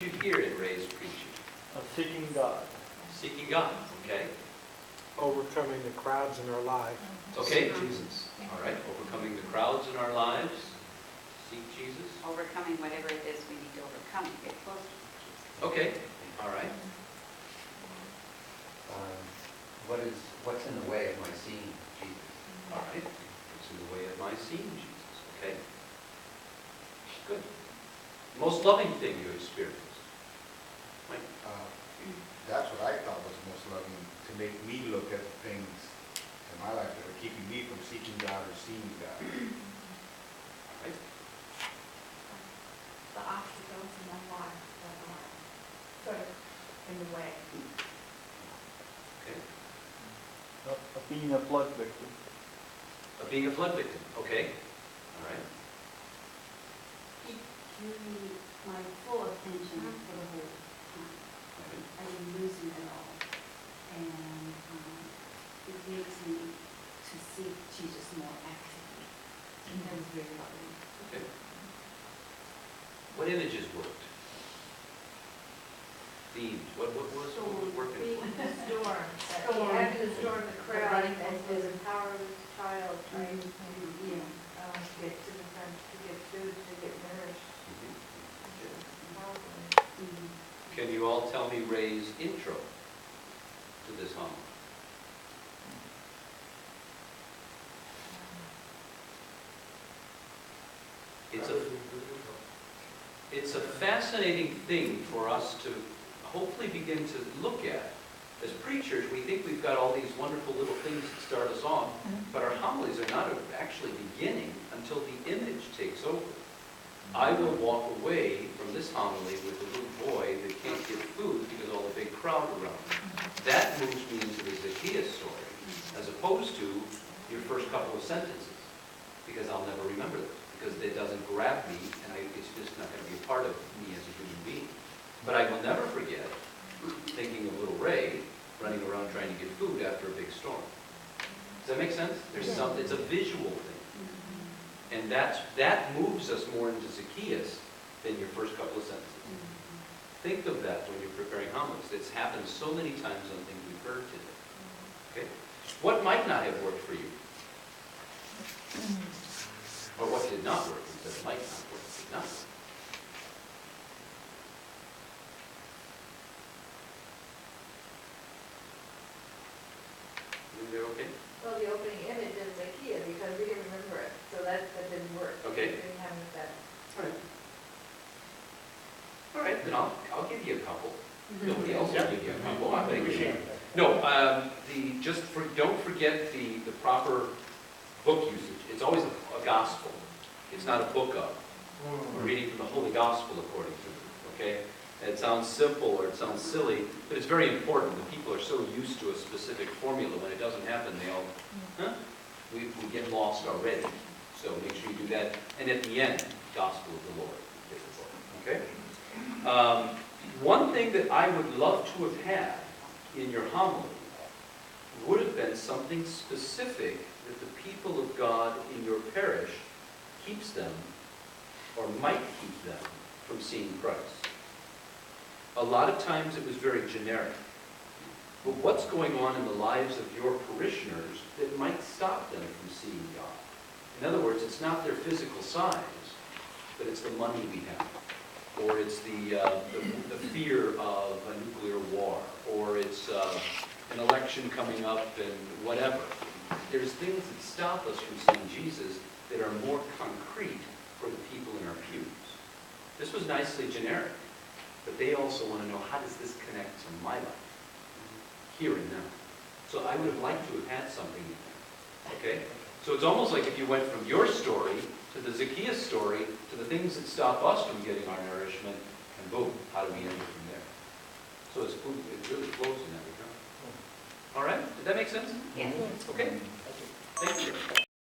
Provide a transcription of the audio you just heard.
You hear it raised preaching. Seeking God. Seeking God, okay? Overcoming the crowds in our life. Okay. Jesus. All right, overcoming the crowds in our lives. Seek Jesus. Overcoming whatever it is we need to overcome to get closer to Jesus. Okay, all right. What's in the way of my seeing Jesus? All right. It's in the way of my seeing Jesus, okay? Good. Most loving thing you experienced. Mike? That's what I thought was most loving, to make me look at things in my life that are keeping me from seeking God or seeing God. All right. The obstacles in my life that are sort of in the way. Okay. Of being a flood victim. Of being a flood victim, okay? All right. It gives me my full attention for the whole time. I didn't lose it at all. And it makes me to seek Jesus more actively. And that was very loving. Okay. What images worked? Themes. What was working? Being in the storm, Storm. having the storm, the crowd, Running and over. the powerless child trying to Yeah. get to the front, to get food, to get nourished. Mhm. Can you all tell me Ray's intro to this homily? It's a fascinating thing for us to hopefully begin to look at. As preachers, we think we've got all these wonderful little things that start us off, but our homilies are not actually beginning until the image takes over. I will walk away from this homily with a little boy that can't get food because of all the big crowd around him. That moves me into the Zacchaeus story, as opposed to your first couple of sentences, because I'll never remember them, because it doesn't grab me, and it's just not going to be a part of me as a human being. But I will never forget thinking of little Ray running around trying to get food after a big storm. Does that make sense? There's something, it's a visual thing. And that moves us more into Zacchaeus than your first couple of sentences. Think of that when you're preparing homilies. It's happened so many times on things we've heard today. Okay? What might not have worked for you? Or what did not work? We said it might not work. It did not work. You there okay? Well, the opening image is Zacchaeus, because we didn't remember it, so that didn't work. Okay. We didn't have that. All right. All right, then I'll give you a couple. Nobody else will give you a couple. I think. No, don't forget the proper book usage. It's always a gospel. It's not a book of. We're reading from the Holy Gospel according to it. Okay? And it sounds simple or it sounds silly, but it's very important. The people are so used to a specific formula. When it doesn't happen, they all, we get lost already. So make sure you do that. And at the end, Gospel of the Lord. Okay? One thing that I would love to have had in your homily would have been something specific that the people of God in your parish keeps them, or might keep them, from seeing Christ. A lot of times it was very generic. But what's going on in the lives of your parishioners that might stop them from seeing God? In other words, it's not their physical size, but it's the money we have. Or it's the fear of a nuclear war. Or it's an election coming up and whatever. There's things that stop us from seeing Jesus that are more concrete for the people in our pews. This was nicely generic. But they also want to know, how does this connect to my life? Here and now. So I would have liked to have had something in there. Okay? So it's almost like if you went from your story to the Zacchaeus story to the things that stop us from getting our nourishment, and boom, how do we end it from there? So it really flows in that regard. All right? Did that make sense? Yes. Okay? Thank you.